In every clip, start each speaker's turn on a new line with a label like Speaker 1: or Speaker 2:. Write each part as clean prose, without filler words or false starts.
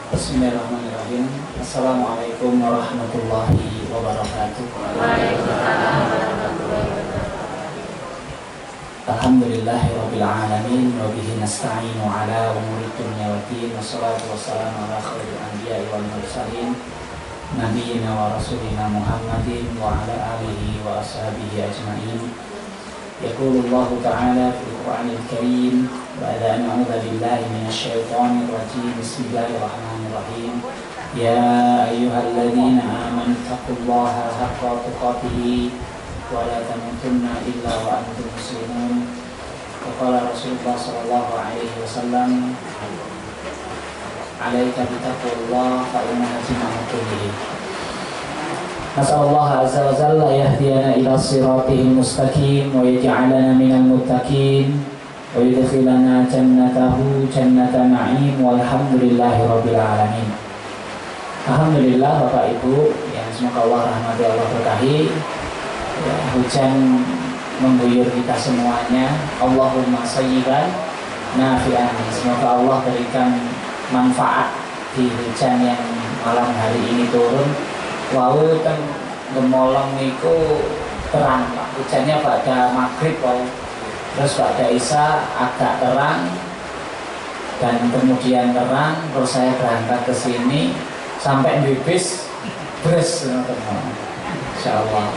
Speaker 1: Bismillahirrahmanirrahim. Assalamualaikum warahmatullahi wabarakatuh. Alhamdulillahirabbil alamin wa bihi nasta'inu ala umuri dunya waddin wassalatu wassalamu ala khairil anbiya'i wal mursalin nabiyyina wa rasulina Muhammadin wa ala alihi wa ashabihi ajma'in. Yaqulullahu ta'ala fil Qur'anil Karim ba'da an a'udzu billahi minasy syaithanir rajim. Bismillahirrahmanirrahim. Ya ayyuhalladzina amanu taqullaha haqqa tuqatih wa la tamutunna illa wa antum muslimun. Qala Rasulullah sallallahu alaihi wasallam, alaika bitaqwallah fa innaha jimaa'u kullihi. Nasallallahu azza wa jalla yahdiyana ila siratil mustaqim wa yaj'alana minal muttaqin wa yudkhilana jannatahu jannatan na'im walhamdulillahi rabbil alamin. Alhamdulillah Bapak Ibu yang semoga Allah rahmati Allah berkahi. Ya, hujan mengguyur kita semuanya. Allahumma sayyiban nafi'an. Semoga Allah berikan manfaat di hujan yang malam hari ini turun. Wau kan gemolong niku terang, hujannya pada maghrib wau. Terus pada isya agak terang dan kemudian terang. Terus saya berangkat ke sini sampai di bis bres, insyaallah.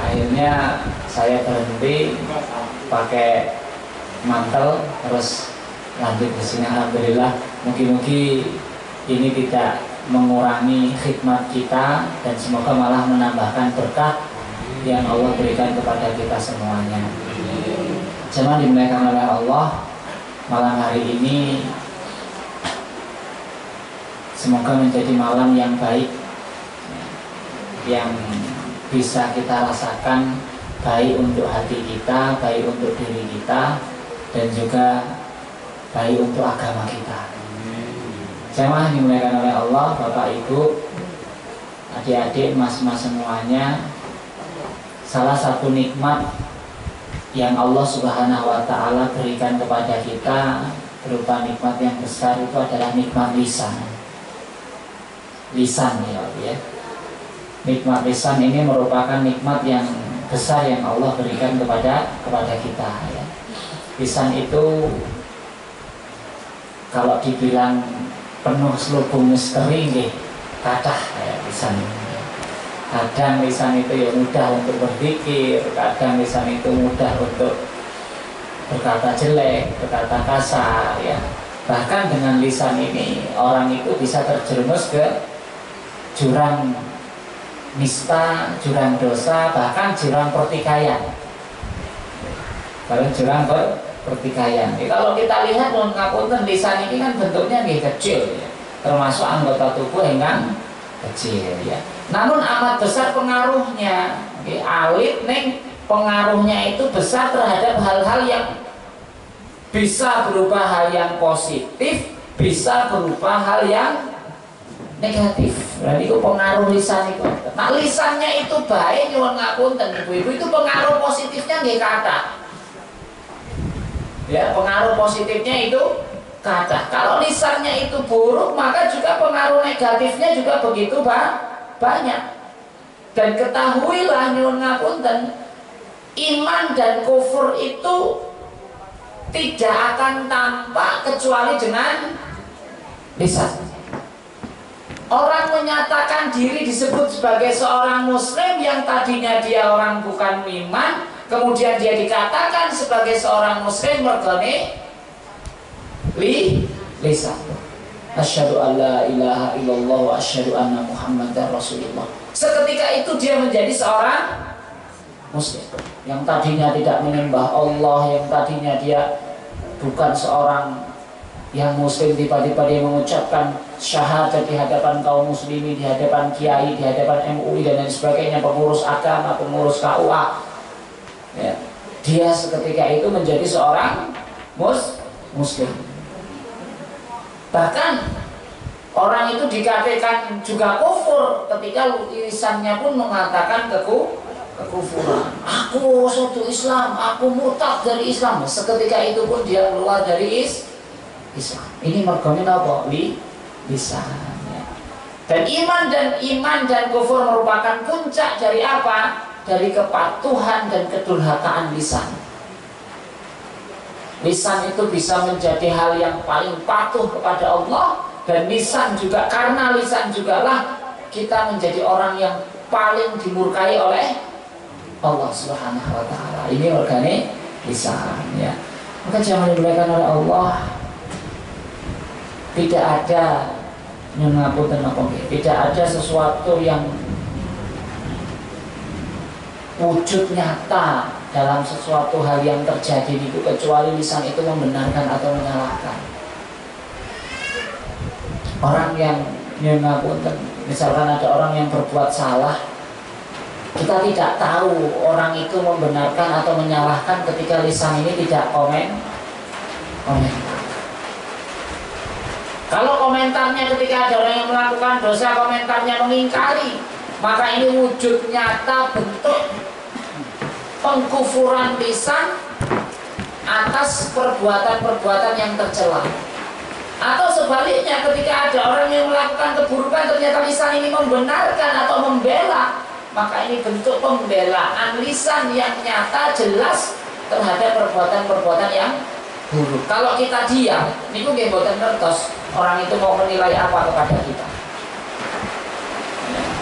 Speaker 1: Akhirnya saya berhenti pakai mantel terus lanjut ke sini. Alhamdulillah, mungkin ini tidak mengurangi khidmat kita dan semoga malah menambahkan berkah yang Allah berikan kepada kita semuanya. Jemaah dimuliakan oleh Allah, malam hari ini semoga menjadi malam yang baik, yang bisa kita rasakan baik untuk hati kita, baik untuk diri kita, dan juga baik untuk agama kita. Jemaah dimuliakan oleh Allah, Bapak Ibu, adik-adik, mas-mas semuanya, salah satu nikmat yang Allah Subhanahu wa Ta'ala berikan kepada kita berupa nikmat yang besar itu adalah nikmat lisan. Lisan ya. Nikmat lisan ini merupakan nikmat yang besar yang Allah berikan kepada kita ya. Lisan itu kalau dibilang penuh selubung misteri nggih kathah ya lisan. Kadang lisan itu ya mudah untuk berpikir, kadang lisan itu mudah untuk berkata jelek, berkata kasar ya. Bahkan dengan lisan ini orang itu bisa terjerumus ke jurang nista, jurang dosa, bahkan jurang pertikaian. Kalau jurang pertikaian. Kalau kita lihat ngapunten lisan ini kan bentuknya nggih kecil ya. Termasuk anggota tubuh yang kecil ya. Namun amat besar pengaruhnya. Nggih awit ning pengaruhnya itu besar terhadap hal-hal yang bisa berupa hal yang positif, bisa berupa hal yang negatif. Berarti itu pengaruh lisan itu. Nah, lisannya itu baik nyuwun ngapunten Ibu-ibu, itu pengaruh positifnya nggih kathah. Ya, pengaruh positifnya itu kathah. Kalau lisannya itu buruk, maka juga pengaruh negatifnya juga begitu banyak. Dan ketahuilah nyuwun ngapunten, iman dan kufur itu tidak akan tampak kecuali dengan lisan. Orang menyatakan diri disebut sebagai seorang muslim yang tadinya dia orang bukan iman, kemudian dia dikatakan sebagai seorang muslim mergane lisan. Asyhadu an la ilaha illallah wa asyhadu anna Muhammadar Rasulullah. Seketika itu dia menjadi seorang muslim. Yang tadinya tidak menyembah Allah, yang tadinya dia bukan seorang yang muslim, tiba-tiba dia mengucapkan syahadat di hadapan kaum muslimin, di hadapan kiai, di hadapan MUI dan lain sebagainya, pengurus agama, pengurus KUA. Ya, dia seketika itu menjadi seorang muslim. Bahkan orang itu dikatakan juga kufur ketika lisannya pun mengatakan kekufuran. Aku suatu Islam, aku murtad dari Islam. Seketika itu pun dia keluar dari Islam. Ini mergone napa? Lisan. Ya. Dan iman dan kufur merupakan puncak dari apa? Dari kepatuhan dan kedurhakaan lisan. Lisan itu bisa menjadi hal yang paling patuh kepada Allah, dan lisan juga, karena lisan jugalah kita menjadi orang yang paling dimurkai oleh Allah Subhanahu wa taala. Ini organe lisan ya. Maka jangan dimuliakan oleh Allah. Tidak ada tidak ada sesuatu yang wujud nyata dalam sesuatu hal yang terjadi itu kecuali lisan itu membenarkan atau menyalahkan. Orang yang misalkan ada orang yang berbuat salah, kita tidak tahu orang itu membenarkan atau menyalahkan ketika lisan ini tidak komentar. Kalau komentarnya ketika ada orang yang melakukan dosa, komentarnya mengingkari, maka ini wujud nyata bentuk pengkufuran lisan atas perbuatan-perbuatan yang tercela. Atau sebaliknya, ketika ada orang yang melakukan keburukan ternyata lisan ini membenarkan atau membela, maka ini bentuk pembelaan lisan yang nyata jelas terhadap perbuatan-perbuatan yang buruk. Kalau kita diam, niku nggih mboten ngertos orang itu mau menilai apa kepada kita.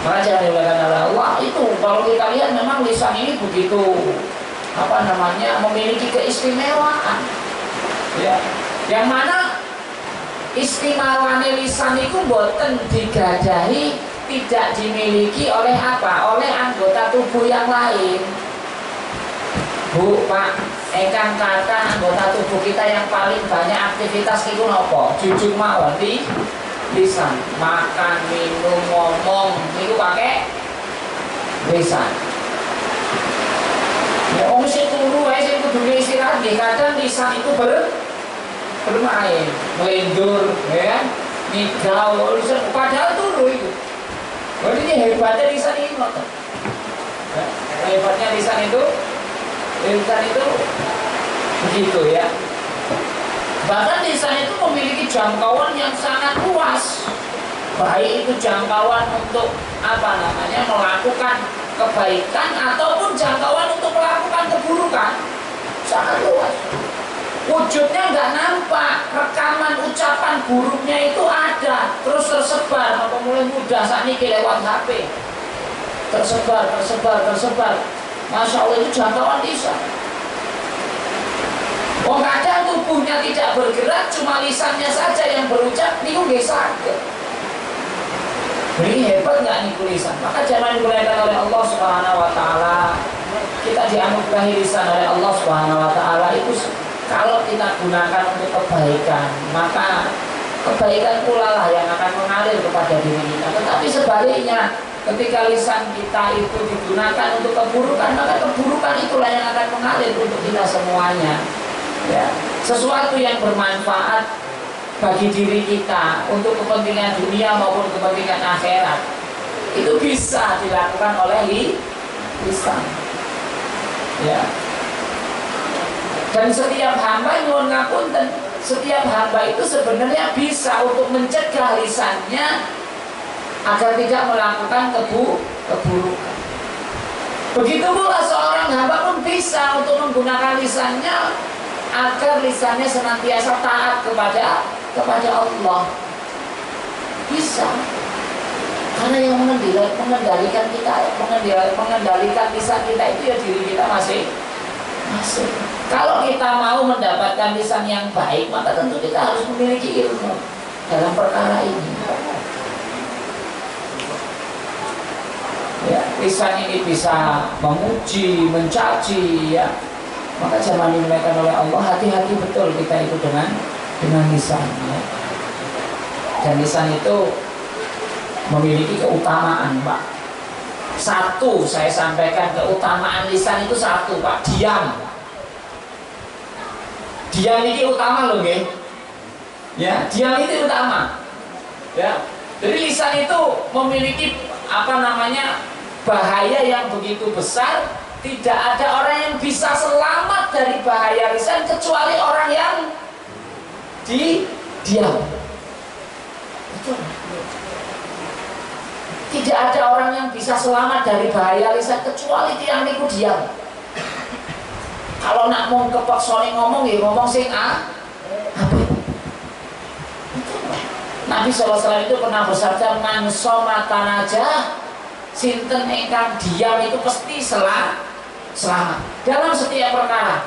Speaker 1: Maka jangan dilakukan oleh Allah. Itu kalau kita lihat memang lisan ini begitu memiliki keistimewaan. Ya. Yang mana istimewaannya lisan itu boten digadahi, tidak dimiliki oleh apa? Oleh anggota tubuh yang lain. Bu, Pak, engkang kata anggota tubuh kita yang paling banyak aktivitas itu nopo? Jujur mawon lisan, makan, minum, ngomong itu pakai lisan. Ya om sing turu wae sing kudune istirahat nggih, kadang lisan itu bermain, melendur, ya, migau, lisan padahal turu itu. Jadi ini hebatnya lisan ini, ya, hebatnya lisan itu begitu ya. Bahkan lisan itu memiliki jangkauan yang sangat luas. Baik itu jangkauan untuk melakukan kebaikan ataupun jangkauan untuk melakukan keburukan. Sangat luas. Wujudnya nggak nampak, rekaman ucapan buruknya itu ada, terus tersebar. Mulai mudah saat ini lewat HP. Tersebar. Masya Allah, itu jangkauan lisan. Kadang tubuhnya tidak bergerak, cuma lisannya saja yang berucap, niku nggih saged. Ini hebat nggak niku lisan? Maka jangan dimuliakan oleh Allah Subhanahu wa taala. Kita dianugerahi lisan oleh Allah Subhanahu wa taala itu kalau kita gunakan untuk kebaikan, maka kebaikan pula lah yang akan mengalir kepada diri kita. Tetapi sebaliknya, ketika lisan kita itu digunakan untuk keburukan, maka keburukan itulah yang akan mengalir untuk kita semuanya. Ya, sesuatu yang bermanfaat bagi diri kita untuk kepentingan dunia maupun kepentingan akhirat itu bisa dilakukan oleh lisan. Ya. Dan setiap hamba nyuwun ngapunten, setiap hamba itu sebenarnya bisa untuk mencegah lisannya agar tidak melakukan keburukan. Begitu pula seorang hamba pun bisa untuk menggunakan lisannya agar lisannya senantiasa taat kepada Allah. Bisa. Karena yang mengendalikan lisan kita itu ya diri kita masing. Kalau kita mau mendapatkan lisan yang baik, maka tentu kita harus memiliki ilmu dalam perkara ini. Ya, lisan ini bisa memuji, mencaci, ya. Maka jangan dimuliakan oleh Allah, hati-hati betul kita itu dengan lisan. Ya. Dan lisan itu memiliki keutamaan, Pak. Satu, saya sampaikan keutamaan lisan itu satu, Pak, diam. Diam ini utama loh, nggih. Ya, diam itu utama. Ya. Jadi lisan itu memiliki bahaya yang begitu besar. Tidak ada orang yang bisa selamat dari bahaya lisan kecuali orang yang diam. Betul. Tidak ada orang yang bisa selamat dari bahaya lisan kecuali tiang niku diam. Kalau nak mau kepaksa ngomong ya ngomong sing apa? Nabi SAW itu pernah bersabda, man somata aja, sinten ingkang diam itu pasti selamat dalam setiap perkara.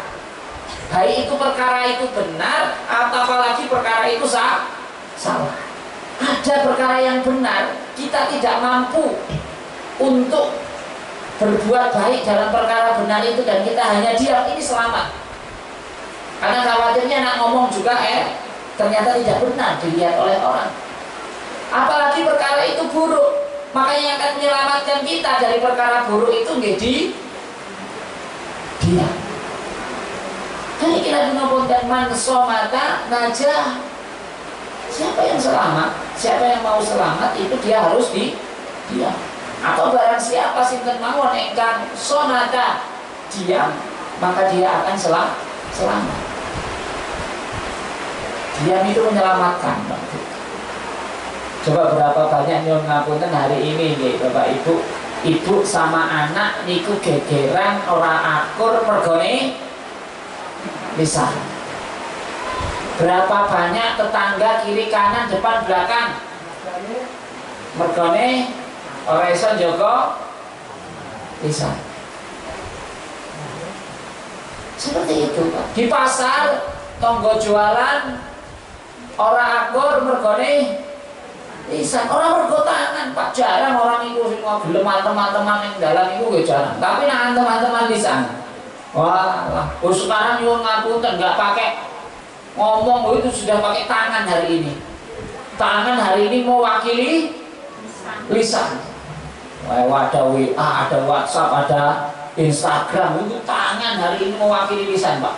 Speaker 1: Baik itu perkara itu benar atau apalagi perkara itu salah. Ada perkara yang benar, kita tidak mampu untuk berbuat baik dalam perkara benar itu dan kita hanya diam, ini selamat. Karena khawatirnya nak ngomong juga ternyata tidak benar dilihat oleh orang. Apalagi perkara itu buruk, makanya yang akan menyelamatkan kita dari perkara buruk itu nggih diam. Jadi kita mengumpulkan man somata najah. Siapa yang selamat, siapa yang mau selamat itu dia harus diam. Atau barang siapa sinten mawon ingkang somata diam, maka dia akan selamat. Diam itu menyelamatkan. Coba berapa banyak nyuwun ngapunten hari ini nih Bapak Ibu sama anak niku gegeran ora akur mergone lisan. Berapa banyak tetangga kiri kanan depan belakang mergone ora iso njaga lisan. Seperti itu Pak. Di pasar tonggo jualan ora akur mergone lisan, orang mergo tangan Pak, jarang orang itu semua gelem teman-teman yang dalam itu gak jarang. Tapi nah teman-teman lisan, wah, sekarang nyuwun ngapunten nggak pakai ngomong itu sudah pakai tangan hari ini. Tangan hari ini mewakili lisan. Wah, ada WA, ada WhatsApp, ada Instagram, itu tangan hari ini mewakili lisan Pak.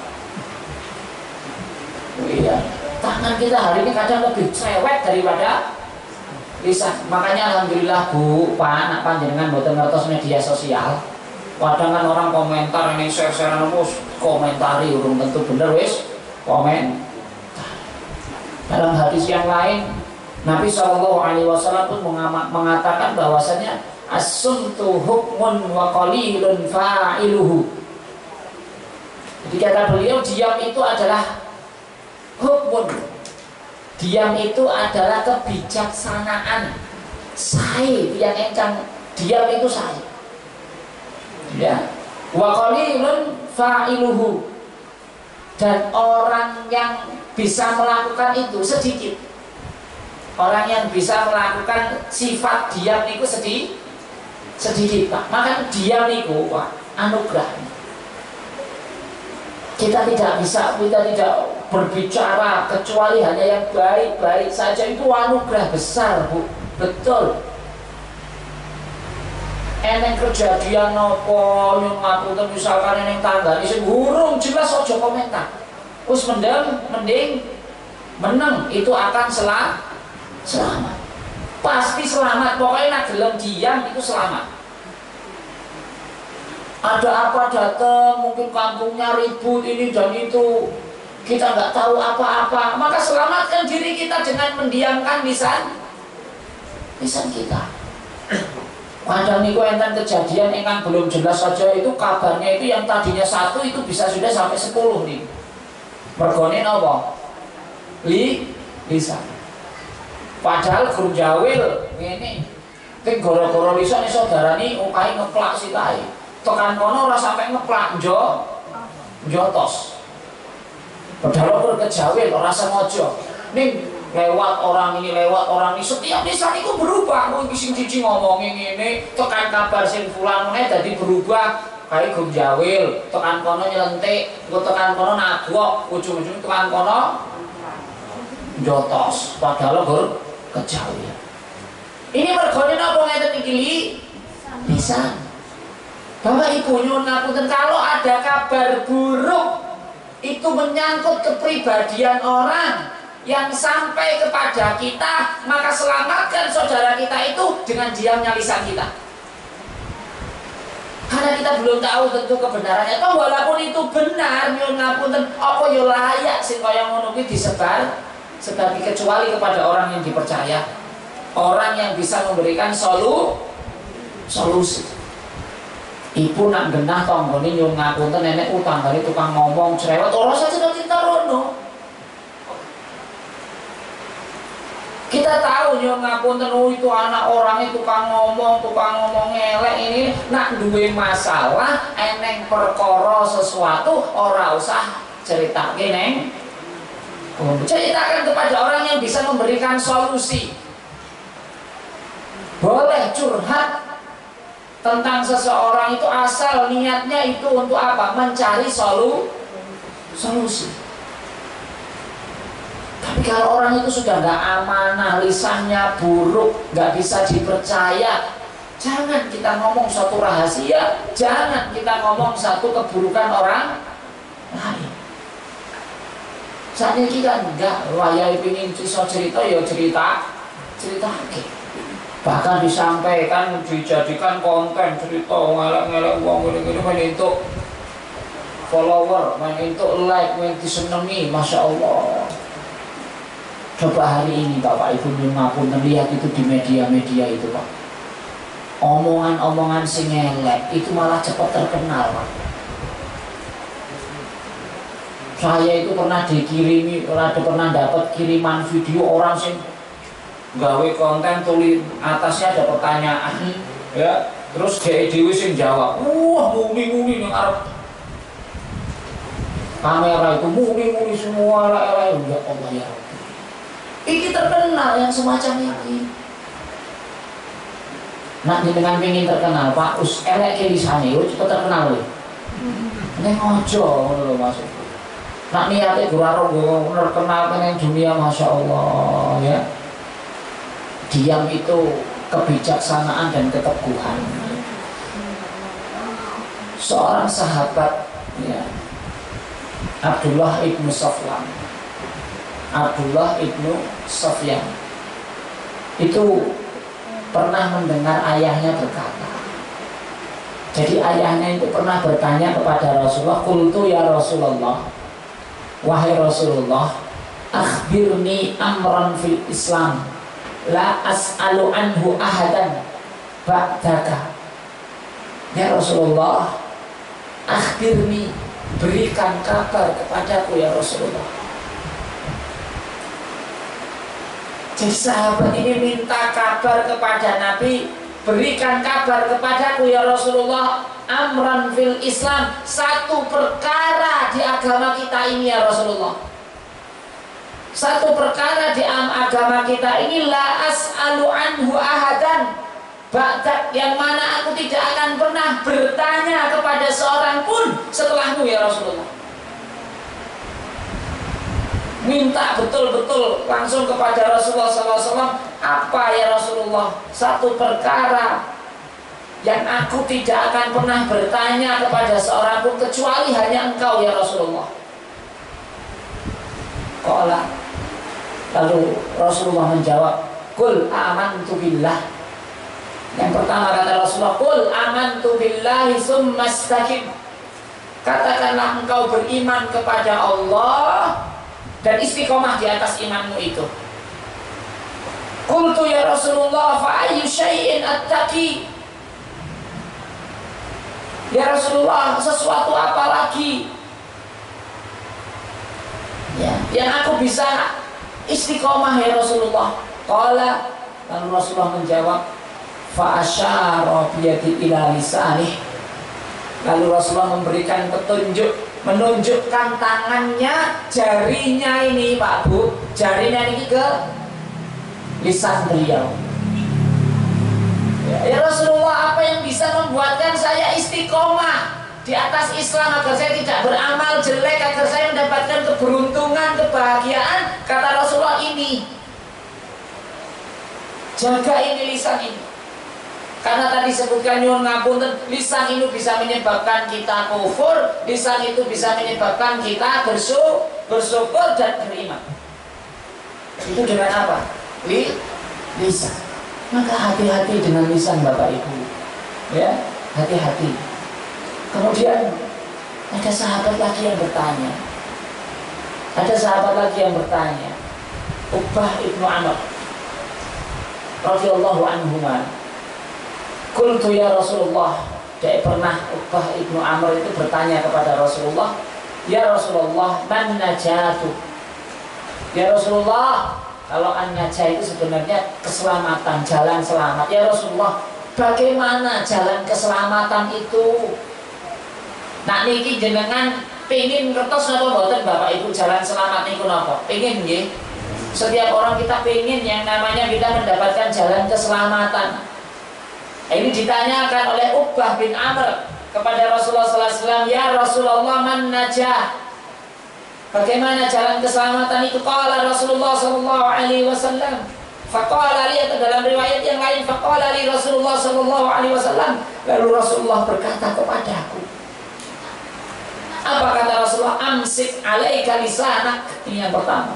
Speaker 1: Iya, tangan kita hari ini kadang lebih cerewet daripada lisan. Makanya alhamdulillah Bu, Pak, anak panjenengan mboten ngertos media sosial. Kadang kan orang komentar ini share-share mus komentari urung tentu bener wis komen. Dalam hadis yang lain Nabi SAW pun mengatakan bahwasanya as-sumtu hukmun wa qalilun fa'iluhu. Jadi kata beliau diam itu adalah hukmun. Diam itu adalah kebijaksanaan. Saya yang engkang diam itu saya. Ya. Wa qalilun fa'iluhu. Dan orang yang bisa melakukan itu sedikit. Orang yang bisa melakukan sifat diam itu sedikit Pak. Maka diam itu Pak, anugerah. Kita tidak berbicara kecuali hanya yang baik-baik saja, itu anugerah besar Bu. Betul. Eneng kejadian nopo nyun ngapunten misalkan eneng tangga ini burung jelas ojo komentar. Us mending meneng itu akan selamat. Pasti selamat. Pokoknya nak gelem diam itu selamat. Ada apa datang, mungkin kampungnya ribut ini dan itu, kita nggak tahu apa-apa, maka selamatkan diri kita dengan mendiamkan lisan kita. Kadang niku enten kejadian yang belum jelas saja itu kabarnya itu yang tadinya 1 itu bisa sudah sampai 10 nih. Mergone napa? Lisan. Padahal guru jawil ngene. Ting gara-gara lisan iso darani ukahe ngeplak sikahe. Tekan kono ora sampai ngeplak jotos. Padahal berkejawil ora sengaja. Ning lewat orang ini setiap lisan itu berubah. Kowe sing cici ngomongin ngene, tekan kabar sing fulan meneh dadi berubah. Kae gum jawil, tekan kono nyelentik, engko tekan kono nagok, ujung-ujung tekan kono jotos. Padahal berkejawil. Ini mergone napa ngeten iki lisan. Bapak Ibu nyuwun ngapunten, kalau ada kabar buruk itu menyangkut kepribadian orang yang sampai kepada kita, maka selamatkan saudara kita itu dengan diamnya lisan kita. Karena kita belum tahu tentu kebenarannya. Walaupun itu benar, nyuwun ngapunten, apa yo layak sing kaya ngono kuwi disebar sebagai kecuali kepada orang yang dipercaya, orang yang bisa memberikan solusi. Ibu nak genah tanggane nyuwun ngapunten nenek utang dari tukang ngomong cerewet ora saja kita rono. Kita tahu nyuwun ngapunten itu anak orang itu tukang ngomong elek ini nak duwe masalah eneng perkara sesuatu ora usah ceritake neng. Ceritakan kepada orang yang bisa memberikan solusi. Boleh curhat tentang seseorang itu asal niatnya itu untuk apa? Mencari solusi. Tapi kalau orang itu sudah nggak amanah, lisannya buruk, nggak bisa dipercaya, jangan kita ngomong suatu rahasia, jangan kita ngomong satu keburukan orang lain. Saat ini kita enggak, wayai pingin cerita ya cerita. Bahkan disampaikan, dijadikan konten cerita ngelak-ngelak uang gini-gini main untuk follower, main untuk like, main disenangi, Masya Allah. Coba hari ini Bapak Ibu ngapunten lihat itu di media-media itu Pak. Omongan-omongan sing ngelak itu malah cepat terkenal Pak. Saya itu pernah pernah dapat kiriman video orang sing gawe konten tulis atasnya ada pertanyaan ya, terus dewe sing jawab, muni ning arep kamera itu muni semua lah ya Allah ya Rabbi. Ini terkenal yang semacam ini. Nak dengan pengin terkenal Pak us elek lisane yo cepet terkenal lho. Nek ojo ngono lho Mas. Nak niate guraro terkenal kene dunia Masya Allah ya. Diam itu kebijaksanaan dan keteguhan. Seorang sahabat ya, Abdullah ibnu Sofyan itu pernah mendengar ayahnya berkata. Jadi ayahnya itu pernah bertanya kepada Rasulullah, "Qultu ya Rasulullah, wahai Rasulullah, akhbirni amran fil Islam la as'alu anhu ahadan ba'daka." Ya Rasulullah, akhbirni, berikan kabar kepadaku ya Rasulullah. Jadi sahabat ini minta kabar kepada Nabi, berikan kabar kepadaku ya Rasulullah amran fil Islam, satu perkara di agama kita ini ya Rasulullah. Satu perkara di agama kita ini la as'alu anhu ahadan ba'dak, yang mana aku tidak akan pernah bertanya kepada seorang pun setelahmu ya Rasulullah. Minta betul-betul langsung kepada Rasulullah SAW, apa ya Rasulullah satu perkara yang aku tidak akan pernah bertanya kepada seorang pun kecuali hanya engkau ya Rasulullah. Lalu Rasulullah menjawab, "Qul amantu billah." Yang pertama kata Rasulullah, "Qul amantu billahi tsumma istaqim." Katakanlah engkau beriman kepada Allah dan istiqomah di atas imanmu itu. Qultu ya Rasulullah fa ayyu syai'in attaqi? Ya Rasulullah, sesuatu apa lagi ya, yang aku bisa istiqomah ya Rasulullah? Qala, lalu Rasulullah menjawab, fa asyara biyadi ila lisanih. Lalu Rasulullah memberikan petunjuk, menunjukkan tangannya, jarinya ini Pak Bu, jarinya ini ke lisan beliau. Ya Rasulullah, apa yang bisa membuatkan saya istiqomah di atas Islam agar saya tidak beramal jelek, agar saya mendapatkan keberuntungan, kebahagiaan? Kata Rasulullah, ini jaga ini lisan ini. Karena tadi sebutkan nyuwun ngapunten, lisan itu bisa menyebabkan kita kufur, lisan itu bisa menyebabkan kita bersyukur dan beriman. Itu dengan apa? Lisan. Maka hati-hati dengan lisan Bapak Ibu. Ya, hati-hati. Kemudian ada sahabat lagi yang bertanya. Uqbah ibnu Amr radhiyallahu anhuma. Qultu ya Rasulullah, dia pernah Uqbah ibnu Amr itu bertanya kepada Rasulullah, ya Rasulullah, man najatu? Ya Rasulullah, kalau an-najah itu sebenarnya keselamatan, jalan selamat. Ya Rasulullah, bagaimana jalan keselamatan itu? Nak niki jenengan pengin ngertos napa mboten Bapak Ibu jalan selamat niku napa? Pengin nggih. Setiap orang kita pengin yang namanya kita mendapatkan jalan keselamatan. Ini ditanyakan oleh Uqbah bin Amr kepada Rasulullah SAW, ya Rasulullah, man najah? Bagaimana jalan keselamatan itu? Qala Rasulullah SAW. Faqala li, atau dalam riwayat yang lain, faqala li Rasulullah SAW. Lalu Rasulullah berkata kepadaku, apa kata Rasulullah? Amsik alaika lisanak. Ini yang pertama.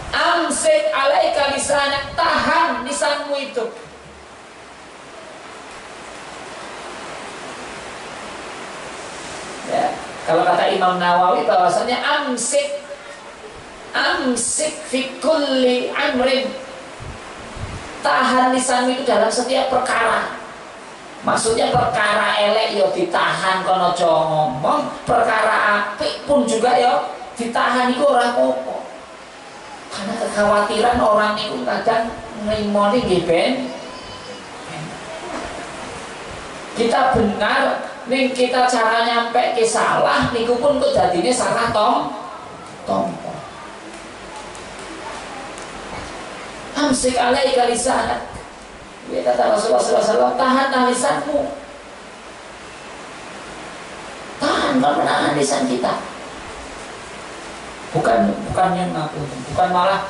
Speaker 1: Amsik alaika lisanak, tahan lisanmu itu. Ya, kalau kata Imam Nawawi bahwasanya amsik fi kulli amrin, tahan lisanmu itu dalam setiap perkara. Maksudnya perkara elek yo ditahan kono aja ngomong, perkara apik pun juga yo ditahan iku ora apa-apa. Karena kekhawatiran orang niku kadang ngrimoni nggih ben. Kita benar ning kita cara nyampe ke salah niku pun kok dadine salah tompo. Amsik alaika lisanak. Ya, kata Rasulullah SAW, tahan lisanmu. Tahan, menahan lisan kita. Bukan yang ngaku, bukan malah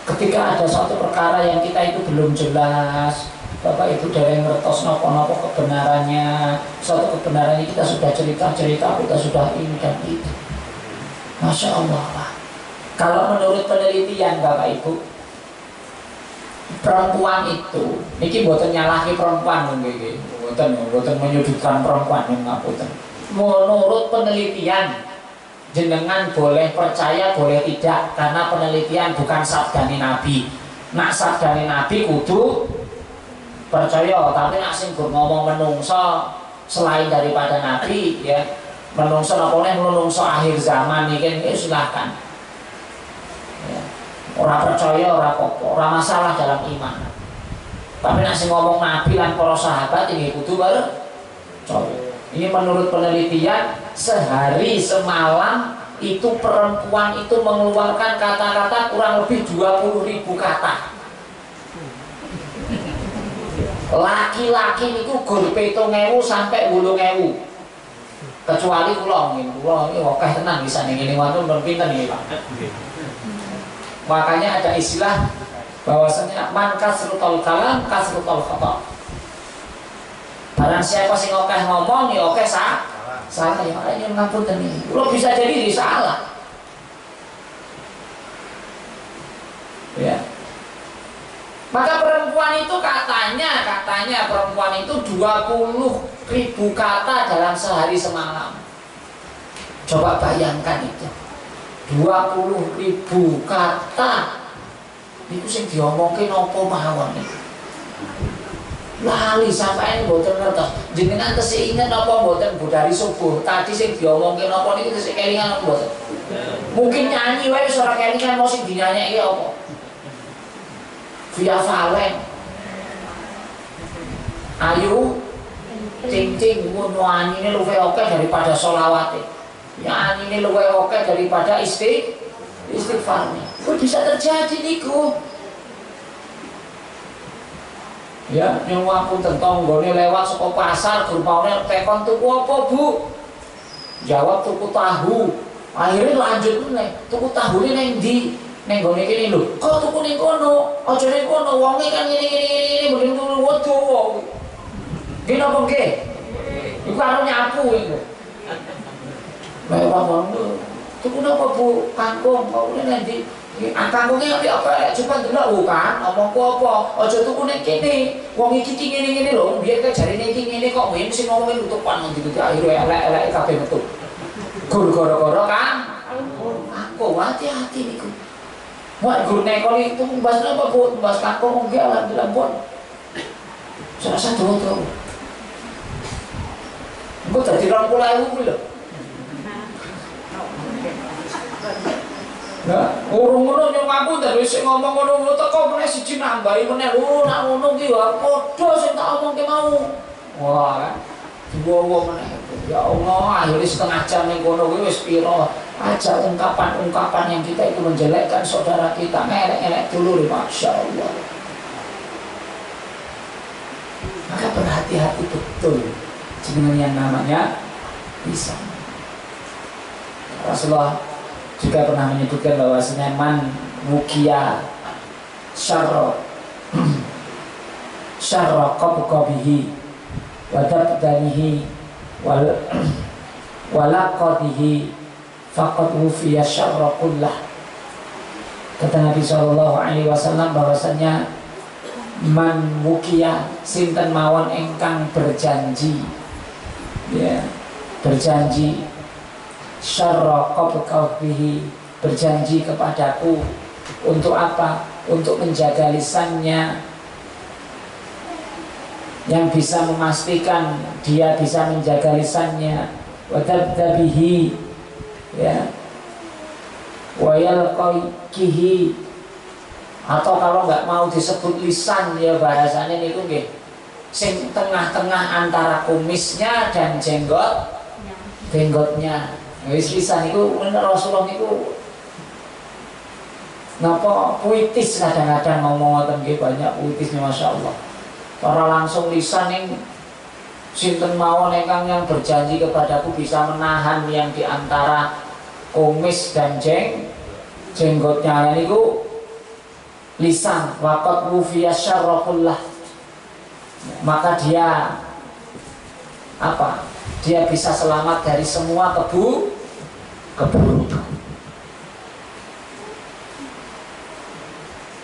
Speaker 1: ketika ada suatu perkara yang kita itu belum jelas, Bapak Ibu dari ngertos nopo-nopo kebenarannya, suatu kebenaran ini kita sudah cerita-cerita, kita sudah ini dan itu. Masya Allah Pak. Kalau menurut penelitian Bapak Ibu, perempuan itu, niki boten nyalahi perempuan nggih, boten menyudutkan perempuan ngapunten. Menurut penelitian, jenengan boleh percaya boleh tidak, karena penelitian bukan sabdane Nabi. Nak sabdane Nabi kudu percaya, tapi nak sing ngomong menungso selain daripada Nabi ya, menungso napa menungso akhir zaman niki silahkan. Ya. Orang percaya, orang apa-apa, orang masalah dalam iman. Tapi nak ngomong Nabi dan para sahabat ini kudu percaya. Ini menurut penelitian, sehari semalam itu perempuan itu mengeluarkan kata-kata kurang lebih 20.000 kata. Laki-laki niku gur 7.000 sampai 8.000. Kecuali kula ini akeh tenan bisa ngene wonten pinten iki Pak. Makanya ada istilah bahwasanya man kasrutul kalam kasrutul khata. Barang siapa sing akeh ngomong ya akeh salah ya, makanya ngapunten iki. Kula bisa jadi salah. Ya. Maka perempuan itu katanya perempuan itu 20.000 kata dalam sehari semalam. Coba bayangkan itu. 20.000 kata itu sing diomongke napa mawon niku. Lali sampai mboten ngertos. Jenengan tesih inget napa mboten Bu dari subuh tadi sing diomongke napa niku tesih kelingan mboten? Mungkin nyanyi wae wis ora kelingan mau sing dinyanyeki apa. Via Valen. Ayu cing-cing ngono anine luwih akeh daripada sholawate. Ya ini luwih oke daripada istighfarnya. Kok bisa terjadi niku? Ya, yang waktu tentonggone lewat saka pasar grupaune tekon tuku apa, Bu? Jawab tuku tahu. Akhirnya lanjut meneh, tuku tahune ning ndi? Ning gone kene lho. Kok tuku ning kono? Aja ning kono, wonge kan ngene mending turu wedo. Ki napa nggih? Iku karo nyapu iku. Mewah banget. Tuku napa Bu? Kangkung. Kok nanti kangkungnya apa? Coba delok kan. Omongku apa? Aja tuku ning kene. Wong iki ngene-ngene lho. Biyen kan jarine iki ngene kok ngene sing ngomongin utupan ngendi akhire elek-elek kabeh metu. Gara-gara kan. Aku hati-hati niku. Wah, guru nekoli itu membahas apa bu? Membahas kangkung, enggak alhamdulillah pun. Saya rasa tahu. Gue tadi 20.000 loh. Nah, urung ngono nyong aku tadi sing ngomong ngono teko meneh siji nambahi meneh lho nak ngono ki ya padha sing tak omongke mau. Wah, kan. Diwowo meneh. Ya Allah, akhirnya setengah jam ning kono kuwi wis pira. Aja ungkapan-ungkapan yang kita itu menjelekkan saudara kita, elek-elek dulu, Masya Allah. Maka berhati-hati betul dengan yang namanya lisan. Rasulullah juga pernah menyebutkan bahwasanya man mukia syarra qabqabihi wa dabdanihi walaqadihi faqad wufiya syarra kullah. Kata Nabi SAW bahwasanya man mukia sinten mawon engkang berjanji, ya, berjanji syarra qabqabihi, berjanji kepadaku untuk apa? Untuk menjaga lisannya, yang bisa memastikan dia bisa menjaga lisannya, wadabdabihi, ya, wayalqaihi, atau kalau nggak mau disebut lisan ya bahasanya niku nggih sing tengah-tengah antara kumisnya dan jenggotnya. Wis lisan itu Rasulullah niku napa puitis, kadang-kadang ngomong ngoten nggih banyak puitisnya Masya Allah. Ora langsung lisan ning sinten mawon ingkang yang berjanji kepadaku bisa menahan yang di antara kumis dan jenggotnya niku lisan, waqad wufiya syarra kullah. Maka dia apa? Dia bisa selamat dari semua keburukan.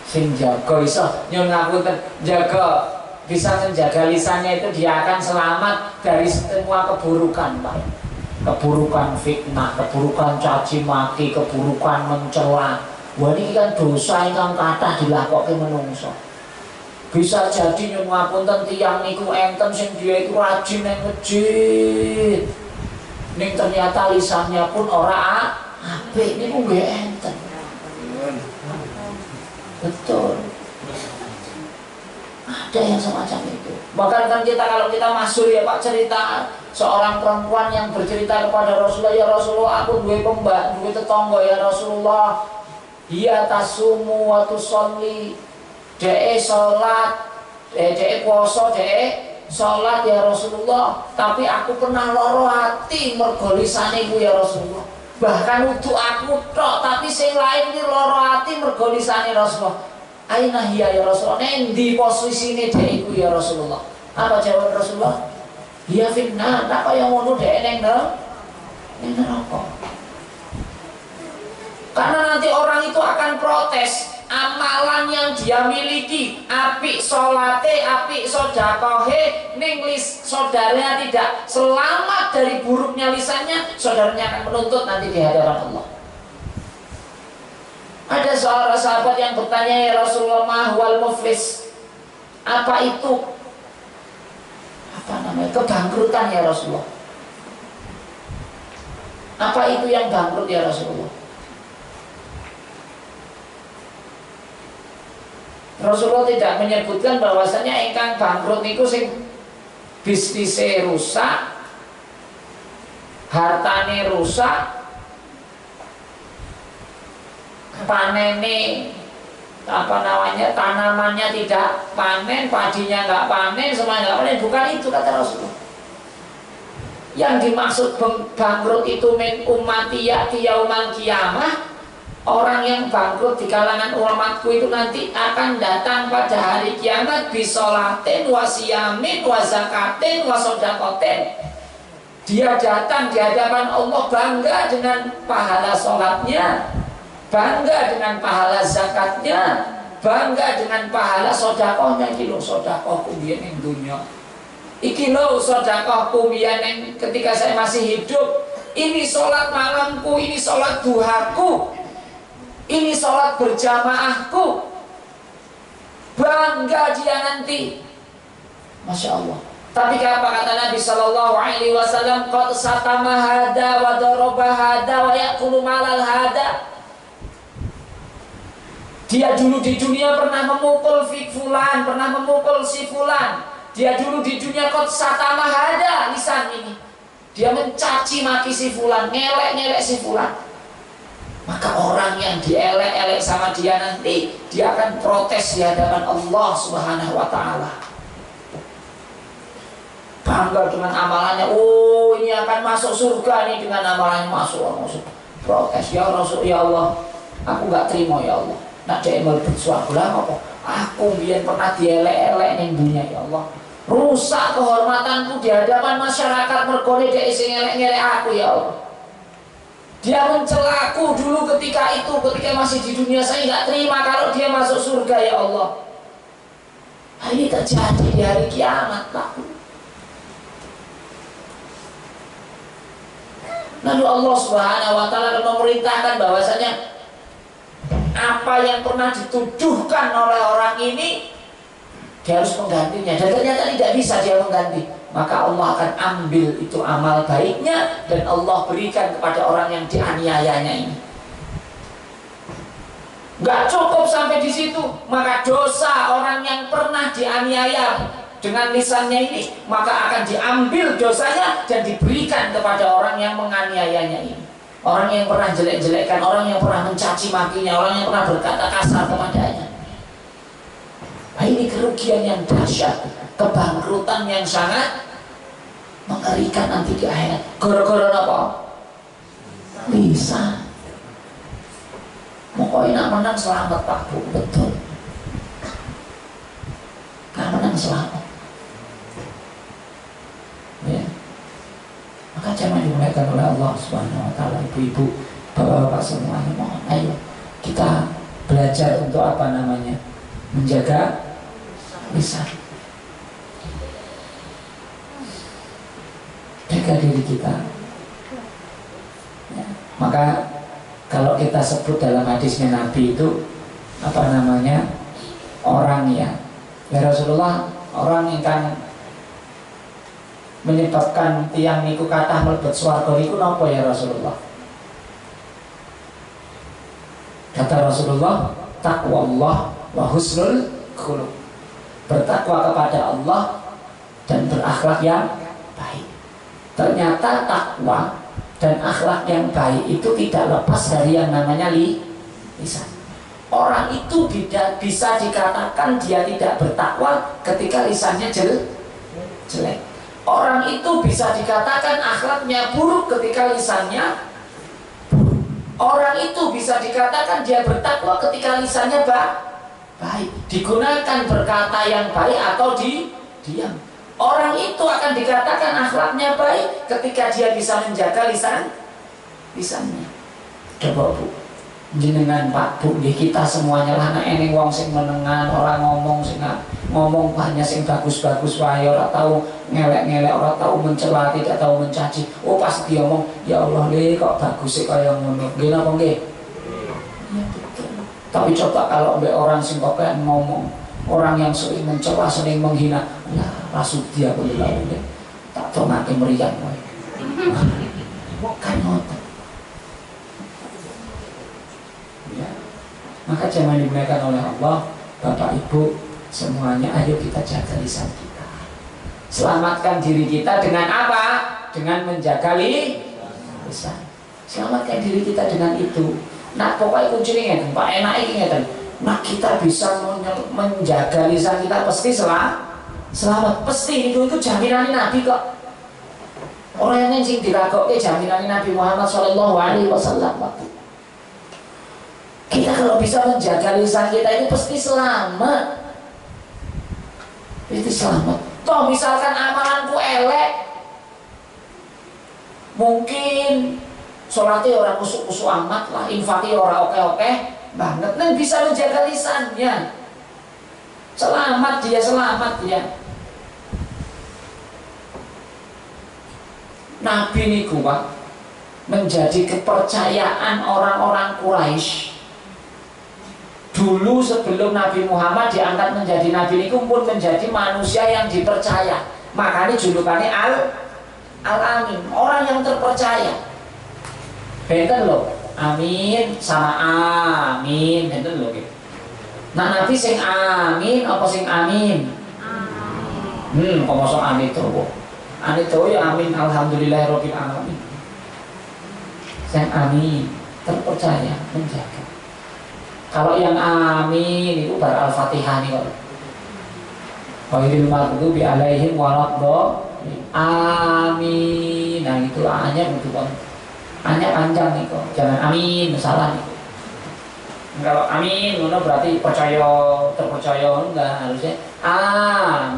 Speaker 1: Sing jaga iso nyun ngapunten jaga bisa menjaga lisannya itu dia akan selamat dari semua keburukan, Pak. Keburukan fitnah, keburukan caci maki, keburukan mencela. Wah ini kan dosa ingkang kathah dilakoke menungso. Bisa jadi nyun ngapunten tiyang niku enten sing dia itu rajin nang masjid, ning ternyata lisannya pun ora apik niku nggih enten. Betul. Ada yang semacam itu. Bahkan kan kita kalau kita masuk ya Pak, cerita seorang perempuan yang bercerita kepada Rasulullah, ya Rasulullah aku duwe tetangga ya Rasulullah, iya tasumu wa tusolli, dhek salat, dhek puasa, dhek salat ya Rasulullah, tapi aku pernah loro ati mergo lisane ku ya Rasulullah. Bahkan untuk aku tok, tapi sing lain iki loro ati mergo lisane Rasulullah. Aina hiya ya Rasulullah, nendi posisine dhek iku ya Rasulullah. Apa jawab Rasulullah? Hiya finnar, tak kaya ngono dhek ning neraka. Karena nanti orang itu akan protes amalan yang dia miliki, apik salate, apik sedekahe, ning saudaranya tidak selamat dari buruknya lisannya, saudaranya akan menuntut nanti di hadapan Allah. Ada seorang sahabat yang bertanya, ya Rasulullah, mahwal muflis, apa itu kebangkrutan ya Rasulullah? Apa itu yang bangkrut ya Rasulullah? Rasulullah tidak menyebutkan bahwasanya ingkang bangkrut niku sing bisnisnya rusak, hartane rusak, panene tanamannya tidak panen, padinya nggak panen, semuanya nggak panen. Bukan itu kata Rasulullah. Yang dimaksud bangkrut itu min ummati ya'ti yaumal qiyamah, orang yang bangkrut di kalangan umatku itu nanti akan datang pada hari kiamat bisolatin wa siyamin wa zakatin wa sodakotin. Dia datang di hadapan Allah bangga dengan pahala sholatnya, bangga dengan pahala zakatnya, bangga dengan pahala sodakohnya. Iki lho sodakohku biyen ning dunya, iki lho sodakohku biyen ketika saya masih hidup, ini sholat malamku, ini sholat duhaku. Ini sholat berjamaahku. Bangga dia nanti. Masya Allah. Tapi apa kata Nabi Sallallahu Alaihi Wasallam? Qad satama hada wa daraba hada wa yakulu malal hada. Dia dulu di dunia pernah memukul fulan, pernah memukul si fulan. Dia dulu di dunia qad satama hada, lisan ini. Dia mencaci maki si fulan, ngelek-ngelek si fulan. Maka orang yang dielek-elek sama dia nanti, dia akan protes di hadapan Allah Subhanahu wa Ta'ala. Bangga dengan amalannya. Oh, ini akan masuk surga nih dengan amalannya, masuk. Protes, ya Rasul, ya Allah, aku gak terima ya Allah. Nak dia melebut suatu lah apa? Aku biar pernah dielek-elek ning dunia ya Allah. Rusak kehormatanku di hadapan masyarakat mergone dia isi ngelek-ngelek aku ya Allah. Dia mencelaku dulu ketika masih di dunia. Saya nggak terima kalau dia masuk surga ya Allah. Nah, ini terjadi di hari kiamat Pak. Lalu Allah Subhanahu wa Ta'ala memerintahkan bahwasanya apa yang pernah dituduhkan oleh orang ini dia harus menggantinya, dan ternyata tidak bisa dia mengganti. Maka Allah akan ambil itu amal baiknya dan Allah berikan kepada orang yang dianiayanya ini. Gak cukup sampai di situ, maka dosa orang yang pernah dianiaya dengan lisannya ini, maka akan diambil dosanya dan diberikan kepada orang yang menganiayanya ini. Orang yang pernah jelek-jelekkan, orang yang pernah mencaci makinya, orang yang pernah berkata kasar kepadanya. Nah, ini kerugian yang dahsyat, kebangkrutan yang sangat mengerikan nanti di akhirat. Gara-gara apa? Lisan. Pokoknya nak menang selamat Pak Bu, betul. Nak menang selamat. Ya. Maka jangan dimuliakan oleh Allah Subhanahu wa Ta'ala. Ibu-ibu, bapak-bapak semuanya, mohon ayo kita belajar untuk apa namanya? Menjaga lisan. Jaga diri kita. Ya. Maka kalau kita sebut dalam hadisnya Nabi itu apa namanya, orang ya Rasulullah, orang yang kan menyebabkan tiang niku kathah mlebet swarga niku napa ya Rasulullah? Kata Rasulullah, taqwallah wa husnul khuluq. Bertakwa kepada Allah dan berakhlak yang baik. Ternyata takwa dan akhlak yang baik itu tidak lepas dari yang namanya lisan. Orang itu tidak bisa dikatakan dia tidak bertakwa ketika lisannya jelek. Orang itu bisa dikatakan akhlaknya buruk ketika lisannya buruk. Orang itu bisa dikatakan dia bertakwa ketika lisannya baik. Digunakan berkata yang baik atau diam. Orang itu akan dikatakan akhlaknya baik ketika dia bisa menjaga lisannya. Coba Bu, jenengan Pak Bu, kita semuanya lah nek eneng wong sing menengan, orang ngomong banyak sing bagus-bagus wae, ora tahu ngelek-ngelek, ora tahu mencela, tidak tahu mencaci. Oh pas dia ngomong, ya Allah le kok bagus sih kaya ngono. Nggih napa nggih? Ya betul. Tapi coba kalau mbek orang sing kok ngomong, orang yang sering mencela, sering menghina, lah rasudi aku lha tak tongake meriang wae. Kan ngoten. Ya. Maka jangan dimuliakan oleh Allah, Bapak Ibu semuanya, ayo kita jaga lisan kita. Selamatkan diri kita dengan apa? Dengan menjaga lisan. Selamatkan diri kita dengan itu. Nah, pokoknya kuncinya ngeten, Pak, enak iki ngeten. Nah, kita bisa menjaga lisan kita pasti selamat. Pasti itu jaminan Nabi kok. Orang yang sing diragokke jaminan Nabi Muhammad sallallahu alaihi wasallam. Kita kalau bisa menjaga lisan kita ini pasti selamat. Itu selamat. Toh misalkan amalanku elek, mungkin sholatnya orang kusuk-kusuk amat lah, infaknya orang oke-oke banget, nah bisa menjaga lisannya. Selamat dia. Nabi niku Pak menjadi kepercayaan orang-orang Quraisy Dulu sebelum Nabi Muhammad diangkat menjadi nabi niku pun menjadi manusia yang dipercaya. Makanya julukannya Al-Amin, orang yang terpercaya. Benten loh, amin sama amin, benten loh gitu. Nah Nabi sing amin apa sing amin? Kok masuk amin tuh? Amin tuh ya amin, alhamdulillahirabbil alamin. Sing amin, terpercaya, menjaga. Kalau yang amin itu bar Al-Fatihah nih kok. Qairil maghdubi alaihim waladhdallin. Amin. Nah itu A-nya begitu kan. A-nya panjang nih kok. Jangan amin salah nih. Kalau amin ngono berarti percaya, terpercaya enggak, harusnya amin.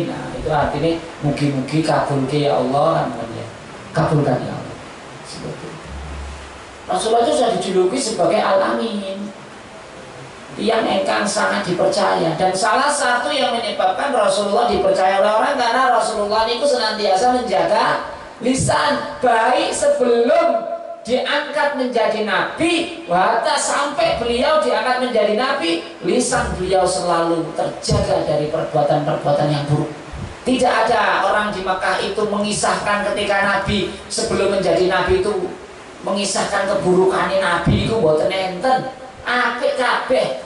Speaker 1: Nah itu artinya mugi-mugi kabulke ya Allah kan ya. Kabulkan ya Allah. Seperti itu. Rasulullah itu sudah dijuluki sebagai Al-Amin, yang engkang sangat dipercaya. Dan salah satu yang menyebabkan Rasulullah dipercaya oleh orang karena Rasulullah itu senantiasa menjaga lisan, baik sebelum diangkat menjadi nabi, bahkan sampai beliau diangkat menjadi nabi, lisan beliau selalu terjaga dari perbuatan-perbuatan yang buruk. Tidak ada orang di Makkah itu mengisahkan ketika Nabi sebelum menjadi nabi itu mengisahkan keburukannya Nabi itu mboten enten. Apik kabeh.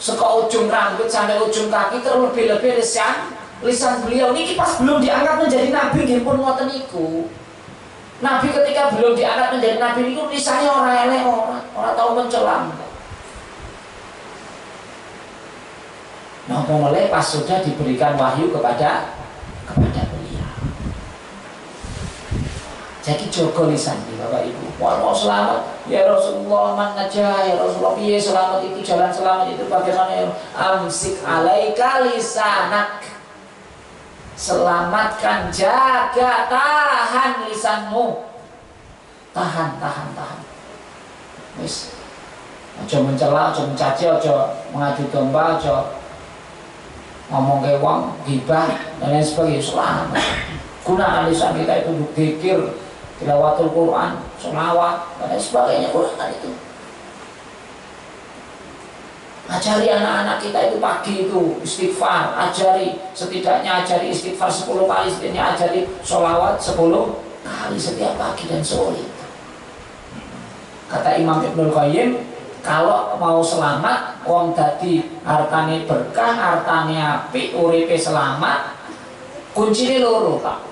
Speaker 1: Saka ujung rambut sampai ujung kaki terlebih-lebih lisan beliau niki pas belum diangkat menjadi nabi nggih pun ngoten niku. Nabi ketika belum diangkat menjadi nabi niku lisannya ora elek, ora tau mencela. Nah, mulai pas sudah diberikan wahyu kepada beliau. Jadi jogo lisan Bapak Ibu. Mau selamat ya Rasulullah, man najah ya Rasulullah, piye selamat itu, jalan selamat itu bagaimana ya? Amsik alaika lisanak. Selamatkan, jaga, tahan lisanmu. Tahan. Wis. Aja mencela, aja mencaci, aja mengadu domba, aja ngomong ke wong, gibah dan lain sebagainya. Selamat. Gunakan lisan kita itu untuk zikir, tilawatul Quran, sholawat dan lain sebagainya. Gunakan itu. Ajari anak-anak kita itu pagi itu istighfar, setidaknya ajari istighfar 10 kali, setidaknya ajari sholawat 10 kali setiap pagi dan sore. Kata Imam Ibnul Qayyim, kalau mau selamat, wong dadi hartane berkah, hartane apik, uripe selamat, kuncine loro, Pak.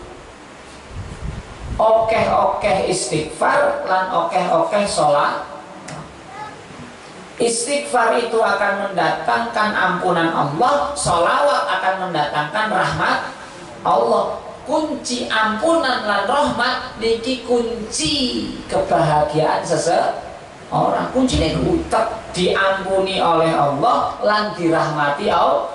Speaker 1: Okeh istighfar lan okeh sholat. Istighfar itu akan mendatangkan ampunan Allah, sholawat akan mendatangkan rahmat Allah. Kunci ampunan lan rahmat niki kunci kebahagiaan seseorang. Kuncinya utek diampuni oleh Allah lan dirahmati Allah.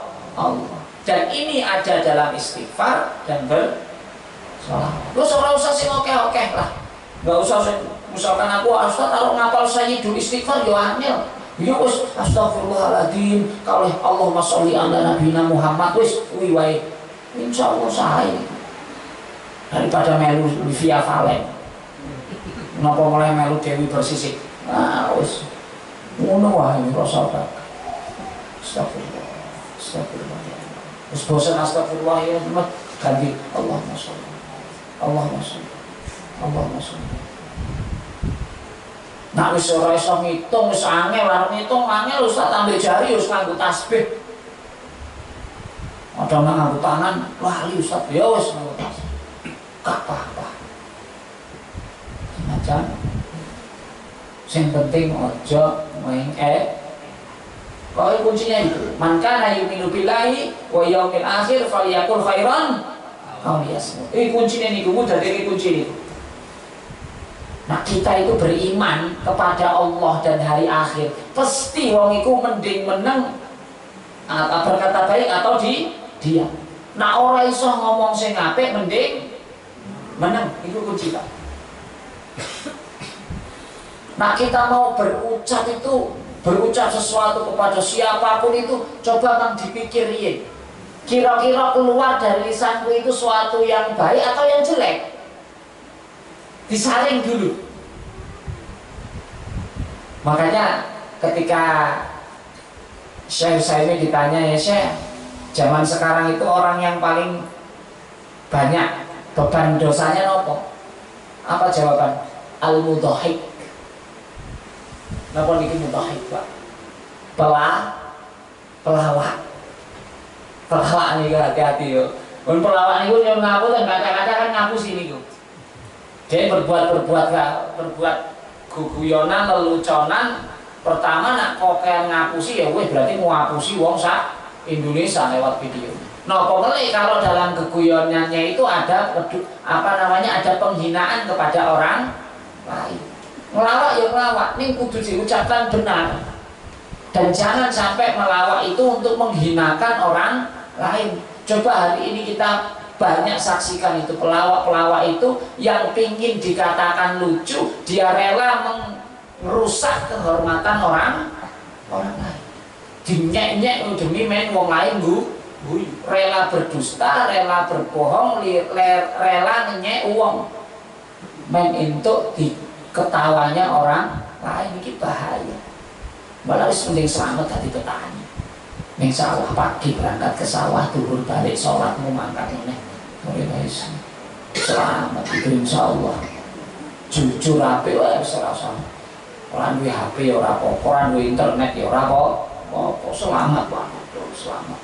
Speaker 1: Dan ini ada dalam istighfar dan bersolawat. Lu ora usah sing oke-oke lah. Enggak usah sing misalkan aku Ustaz taruh ngapal sayyidul istighfar yo angel. Ya wis astagfirullahaladzim kalau Allahumma sholli ala nabiyina Muhammad wis kuwi wae. Insyaallah sae. Daripada melu via Valen. Napa mulai melu Dewi Persisik. Nah wis ngono wae rasa tak. Astagfirullah. Wis bosan astagfirullah ya ganti Allahumma sholli. Nah wis ora iso ngitung, wis angel, arep ngitung angel Ustaz ambek jari wis nganggo tasbih. Ada nang nganggo tangan, lali Ustaz, ya wis nganggo tasbih. Gak apa-apa. Semacam sing penting ojo main pokoknya kuncinya itu. Man kana yu'minu billahi wa yaumil akhir falyakul khairan aw liyasmut. Kuncinya niku mudah dari kunci niku. Nah kita itu beriman kepada Allah dan hari akhir. Pasti wong iku mending meneng berkata baik atau diam. Nah ora iso ngomong sing apik mending meneng. Itu kunci Pak. Nah kita mau berucap sesuatu kepada siapapun itu coba Kang dipikirin. Kira-kira keluar dari lisanku itu suatu yang baik atau yang jelek? Disaring dulu. Makanya ketika Syekh Utsaimin ditanya, ya Syekh, zaman sekarang itu orang yang paling banyak beban dosanya nopo? Apa jawaban? Al-mudhahik. Napa niki mudhahik, Pak? Pelawak. Pelawak niku hati-hati yo. Mun pelawak niku yo ngapunten, kadang-kadang kan ngapusi niku. Dia berbuat guguyonan, leluconan. Pertama nak kokean ngapusi ya wis berarti ngapusi wong sak Indonesia lewat video. Napa melih kalau dalam keguyonannya itu ada ada penghinaan kepada orang lain. Ngelawak ya ngelawak, ning kudu diucapkan benar. Dan jangan sampai melawak itu untuk menghinakan orang lain. Coba hari ini kita banyak saksikan itu pelawak-pelawak itu yang pingin dikatakan lucu, dia rela merusak kehormatan orang lain. Dinyek-nyek demi men wong lain rela berdusta, rela berbohong, rela ngenyek uang men untuk diketawanya orang lain. Ini bahaya. Malah wis mending selamat hati petani. Ning sawah pagi berangkat ke sawah, turun balik sholat mau mangkat meneh. Mulai guys. Selamat itu insyaallah. Jujur apik wae wis ora usah. Ora duwe HP ya ora apa-apa, ora duwe internet ya ora apa-apa. Selamat banget, selamat.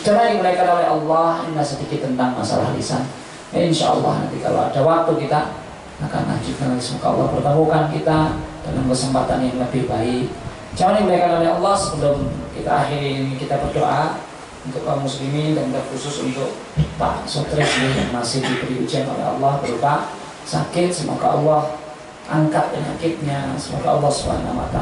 Speaker 1: Coba dimulaikan oleh Allah. Ini sedikit tentang masalah lisan. Insyaallah nanti kalau ada waktu kita akan lanjutkan. Semoga Allah pertemukan kita dalam kesempatan yang lebih baik. Jangan dimulaikan oleh Allah. Sebelum kita akhiri ini, kita berdoa untuk kaum muslimin dan terkhusus untuk Pak Sutris yang masih diberi ujian oleh Allah berupa sakit. Semoga Allah angkat penyakitnya. Semoga Allah SWT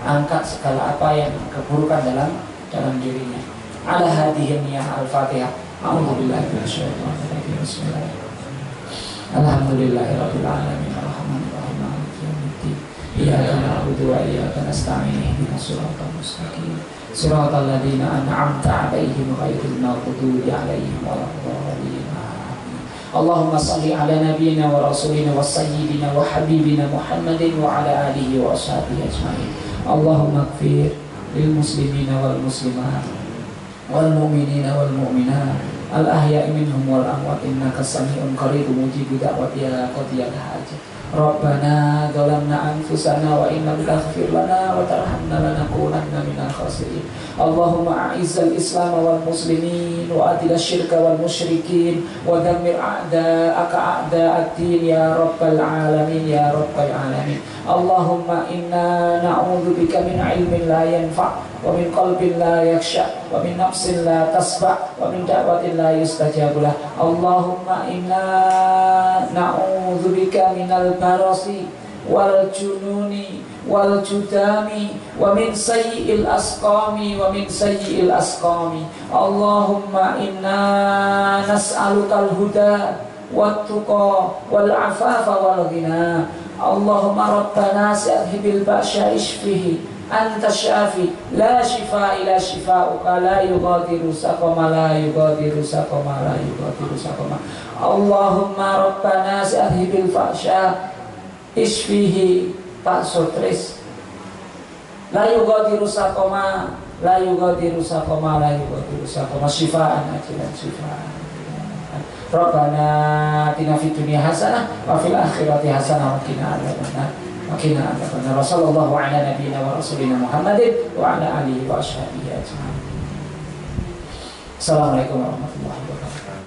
Speaker 1: angkat segala apa yang keburukan dalam dirinya. Ala hadihin ya al-Fatihah. A'udzubillahi minasyaitonir rajim. Bismillahirrahmanirrahim. Alhamdulillahirabbil alamin. Arrahmanirrahim. Maliki yaumiddin. Iyyaka na'budu wa iyyaka nasta'in. Ihdinas siratal mustaqim. Siratal ladzina an'amta 'alaihim ghairil maghdubi 'alaihim waladdallin. Allahumma salli ala nabiyyina wa rasulina wa sayyidina wa habibina Muhammadin wa ala alihi wa ashabihi ajma'in. Allahumma ighfir lil muslimina wal muslimat wal mu'minina wal mu'minat al ahya'i minhum wal amwat innaka sami'un qaribun mujibud da'wati ya qadiyal hajat. Rabbana zalamna anfusana wa in lam taghfir lana wa tarhamna lanakunanna minal khasirin. Allahumma a'izzal islam wal muslimin wa adil syirka wal musyrikin wa dammir a'da'aka a'da'ad-din ya rabbal alamin ya rabbal alamin. Allahumma inna na'udzubika min ilmin la yanfa' wa min qalbin la yakhsha wa min nafsin la tasba' wa min da'watin la yustajabu lah. Allahumma inna na'udzubika minal barasi wal jununi wal judami wa min sayyi'il asqami wa min sayyi'il asqami. Allahumma inna nas'alukal huda wat tuqa wal afafa wal ghina. Allahumma rabbana sa'hibil ba'sya ishfihi anta syafi la shifa ila shifauka la yughadiru saqama la yughadiru saqama la yughadiru saqama. Allahumma rabbana sa'hibil fahsya ishfihi Pak Sutris la yughadiru saqama la yughadiru saqama la yughadiru saqama shifaan ajilan shifaan. Rabbana atina fid dunya hasanah wa fil akhirati hasanah wa qina adzabannar. Wa sallallahu ala nabiyyina wa rasulina Muhammadin wa ala alihi wa ashabihi ajma'in. Assalamualaikum warahmatullahi wabarakatuh.